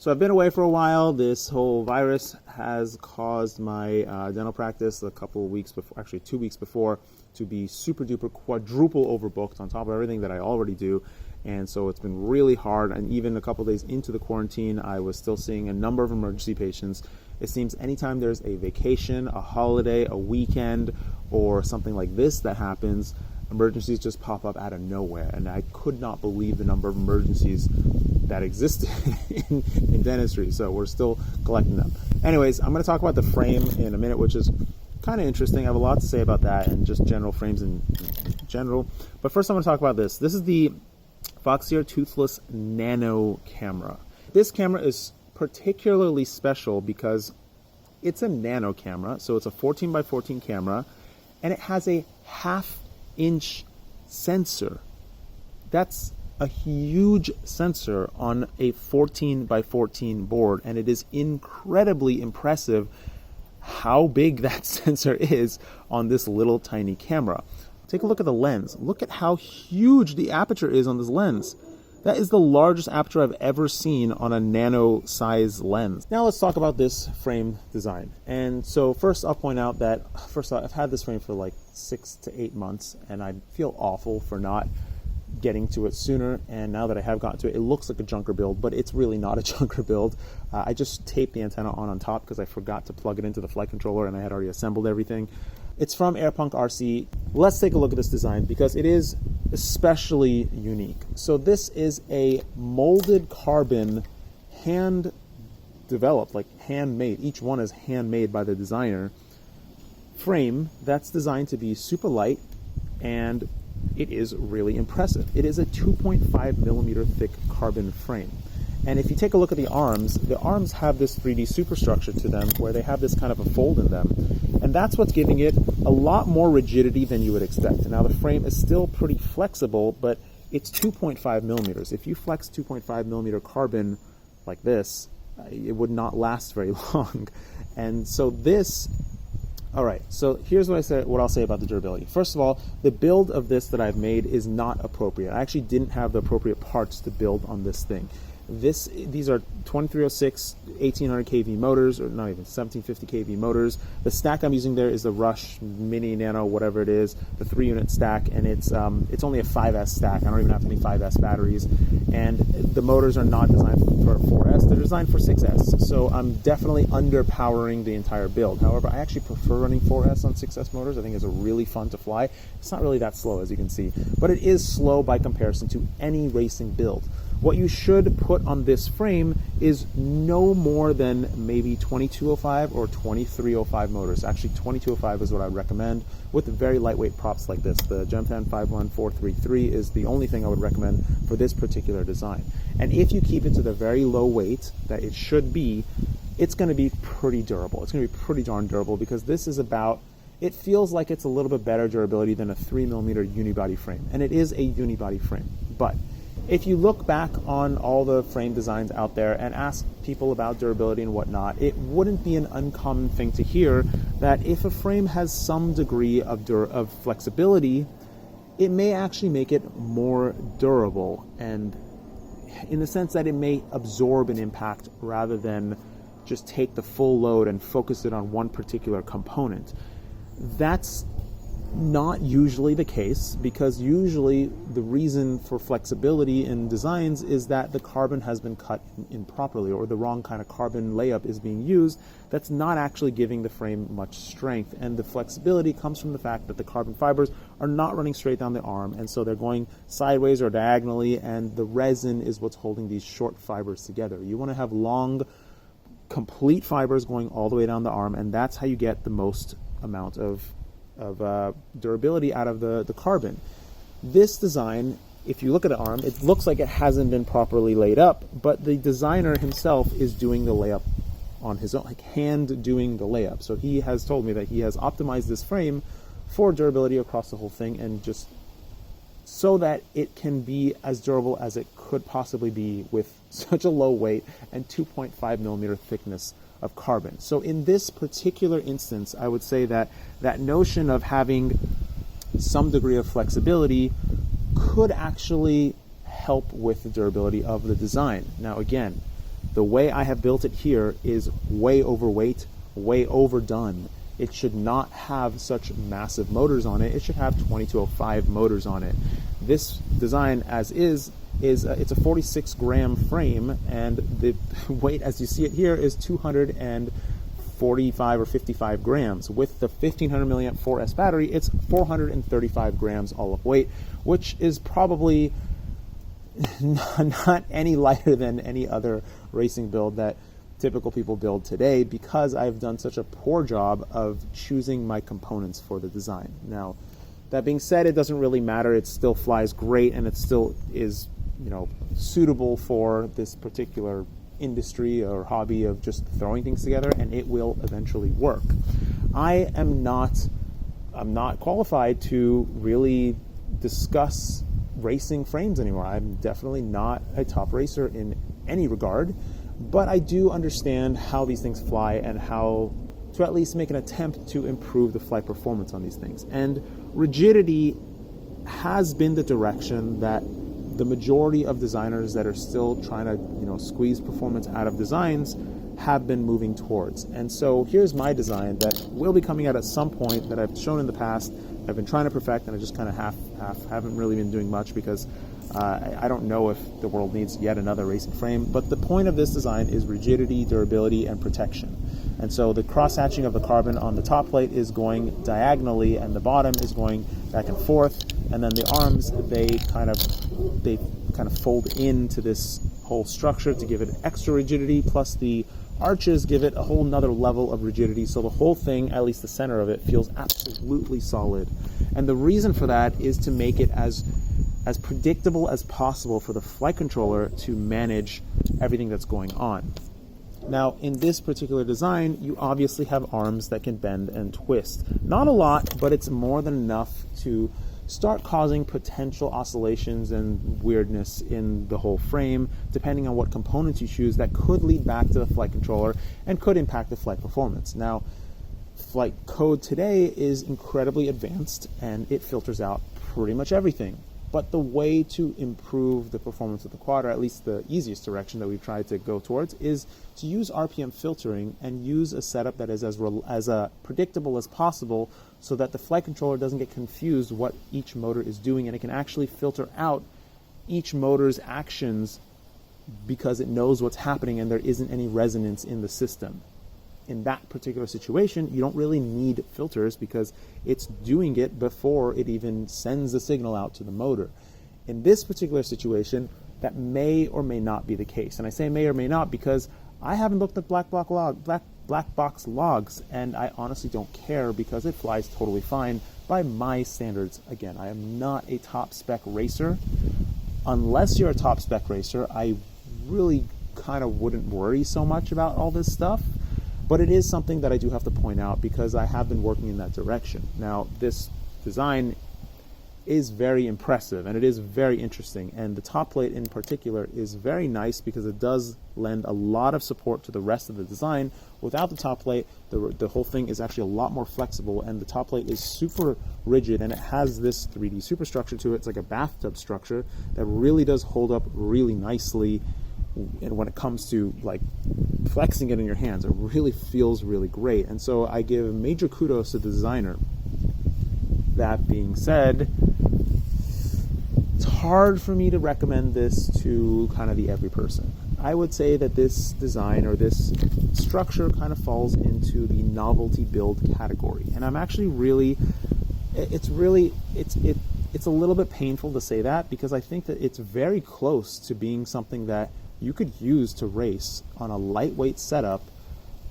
So I've been away for a while. This whole virus has caused my dental practice a couple of weeks before, actually 2 weeks before, to be super duper quadruple overbooked on top of everything that I already do. And so it's been really hard. And even a couple of days into the quarantine, I was still seeing a number of emergency patients. It seems anytime there's a vacation, a holiday, a weekend, or something like this that happens, emergencies just pop up out of nowhere. And I could not believe the number of emergencies that existed in dentistry. So we're still collecting them. Anyways, I'm going to talk about the frame in a minute, which is kind of interesting. I have a lot to say about that and just general frames in general. But first I'm going to talk about this. This is the Foxeer Toothless Nano camera. This camera is particularly special because it's a nano camera. So it's a 14x14 camera and it has a 1/2 inch sensor. That's a huge sensor on a 14x14 board, and it is incredibly impressive how big that sensor is on this little tiny camera. Take a look at the lens. Look at how huge the aperture is on this lens. That is the largest aperture I've ever seen on a nano size lens. Now let's talk about this frame design. And so first I'll point out that, first off, I've had this frame for like 6 to 8 months, and I feel awful for not getting to it sooner. And now that I have gotten to it, it looks like a junker build, but it's really not a junker build. I just taped the antenna on top because I forgot to plug it into the flight controller and I had already assembled everything. It's from Airpunk RC. Let's take a look at this design because it is especially unique. So this is a molded carbon, hand developed, like handmade. Each one is handmade by the designer. Frame that's designed to be super light, and it is really impressive. It is a 2.5 millimeter thick carbon frame. And if you take a look at the arms have this 3D superstructure to them where they have this kind of a fold in them. And that's what's giving it a lot more rigidity than you would expect. Now the frame is still pretty flexible, but it's 2.5 millimeters. If you flex 2.5 millimeter carbon like this, it would not last very long. And so this, all right, so here's what I'll say about the durability. First of all, the build of this that I've made is not appropriate. I actually didn't have the appropriate parts to build on this thing. These are 2306 1800 kV motors, or not even 1750 kV motors. The stack I'm using there is the Rush Mini Nano, whatever it is, the 3-unit stack, and it's only a 5S stack. I don't even have any 5S batteries, and the motors are not designed for 4S. They're designed for 6S. So I'm definitely underpowering the entire build. However, I actually prefer running 4S on 6S motors. I think it's really fun to fly. It's not really that slow, as you can see, but it is slow by comparison to any racing build. What you should put on this frame is no more than maybe 2205 or 2305 motors. Actually, 2205 is what I recommend with very lightweight props like this. The Gemtan 51433 is the only thing I would recommend for this particular design. And if you keep it to the very low weight that it should be, it's going to be pretty durable. It's going to be pretty darn durable because this is about, it feels like it's a little bit better durability than a 3mm unibody frame. And it is a unibody frame. But if you look back on all the frame designs out there and ask people about durability and whatnot, it wouldn't be an uncommon thing to hear that if a frame has some degree of flexibility, it may actually make it more durable, and in the sense that it may absorb an impact rather than just take the full load and focus it on one particular component. That's not usually the case, because usually the reason for flexibility in designs is that the carbon has been cut improperly, or the wrong kind of carbon layup is being used that's not actually giving the frame much strength. And the flexibility comes from the fact that the carbon fibers are not running straight down the arm, and so they're going sideways or diagonally, and the resin is what's holding these short fibers together. You want to have long, complete fibers going all the way down the arm, and that's how you get the most amount of durability out of the carbon. This design, if you look at the arm, it looks like it hasn't been properly laid up, but the designer himself is doing the layup on his own, like hand doing the layup. So he has told me that he has optimized this frame for durability across the whole thing, and just so that it can be as durable as it could possibly be with such a low weight and 2.5 millimeter thickness of carbon. So in this particular instance, I would say that that notion of having some degree of flexibility could actually help with the durability of the design. Now again, The way I have built it here is way overweight, way overdone. It should not have such massive motors on it. It should have 2205 motors on it. This design, as is it's a 46 gram frame, and the weight, as you see it here, is 245 or 55 grams. With the 1500 milliamp 4S battery, it's 435 grams all of weight, which is probably not any lighter than any other racing build that typical people build today, because I've done such a poor job of choosing my components for the design. Now, that being said, it doesn't really matter. It still flies great, and it still is, suitable for this particular industry or hobby of just throwing things together, and it will eventually work. I'm not qualified to really discuss racing frames anymore. I'm definitely not a top racer in any regard, but I do understand how these things fly and how to at least make an attempt to improve the flight performance on these things. And rigidity has been the direction that the majority of designers that are still trying to, squeeze performance out of designs have been moving towards. And so here's my design that will be coming out at some point, that I've shown in the past. I've been trying to perfect, and I just kind of haven't really been doing much, because I don't know if the world needs yet another racing frame. But the point of this design is rigidity, durability, and protection. And so the cross-hatching of the carbon on the top plate is going diagonally, and the bottom is going back and forth. And then the arms, they kind of fold into this whole structure to give it extra rigidity, plus the arches give it a whole nother level of rigidity, so the whole thing, at least the center of it, feels absolutely solid. And the reason for that is to make it as predictable as possible for the flight controller to manage everything that's going on. Now, in this particular design, you obviously have arms that can bend and twist. Not a lot, but it's more than enough to start causing potential oscillations and weirdness in the whole frame, depending on what components you choose, that could lead back to the flight controller and could impact the flight performance. Now, flight code today is incredibly advanced, and it filters out pretty much everything. But the way to improve the performance of the quad, or at least the easiest direction that we've tried to go towards, is to use RPM filtering and use a setup that is as predictable as possible, so that the flight controller doesn't get confused what each motor is doing, and it can actually filter out each motor's actions because it knows what's happening and there isn't any resonance in the system. In that particular situation, you don't really need filters because it's doing it before it even sends the signal out to the motor. In this particular situation, that may or may not be the case. And I say may or may not because I haven't looked at black box logs, and I honestly don't care because it flies totally fine by my standards. Again, I am not a top spec racer. Unless you're a top spec racer, I really kind of wouldn't worry so much about all this stuff. But it is something that I do have to point out because I have been working in that direction. Now, this design is very impressive and it is very interesting. And the top plate in particular is very nice because it does lend a lot of support to the rest of the design. Without the top plate, the whole thing is actually a lot more flexible, and the top plate is super rigid, and it has this 3D superstructure to it. It's like a bathtub structure that really does hold up really nicely. And when it comes to like flexing it in your hands, it really feels really great. And so I give major kudos to the designer. That being said, it's hard for me to recommend this to kind of the every person. I would say that this design or this structure kind of falls into the novelty build category. And I'm actually it's a little bit painful to say that because I think that it's very close to being something that you could use to race on a lightweight setup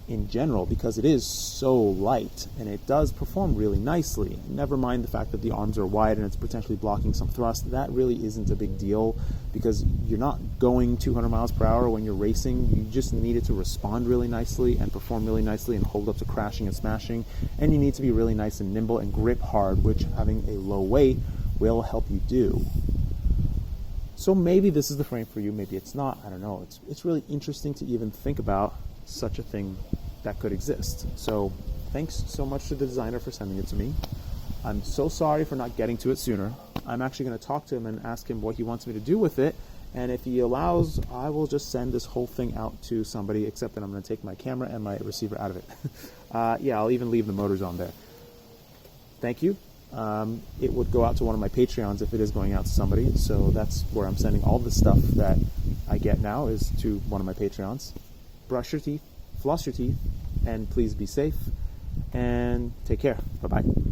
in general, because it is so light and it does perform really nicely. Never mind the fact that the arms are wide and it's potentially blocking some thrust. That really isn't a big deal because you're not going 200 miles per hour when you're racing. You just need it to respond really nicely and perform really nicely and hold up to crashing and smashing. And you need to be really nice and nimble and grip hard, which having a low weight will help you do. So maybe this is the frame for you, maybe it's not, I don't know. It's really interesting to even think about such a thing that could exist. So thanks so much to the designer for sending it to me. I'm so sorry for not getting to it sooner. I'm actually going to talk to him and ask him what he wants me to do with it, And if he allows, I will just send this whole thing out to somebody, except that I'm going to take my camera and my receiver out of it. Yeah, I'll even leave the motors on there. Thank you. It would go out to one of my Patreons if it is going out to somebody, so that's where I'm sending all the stuff that I get now is to one of my Patreons. Brush your teeth, floss your teeth, and please be safe, and take care. Bye-bye.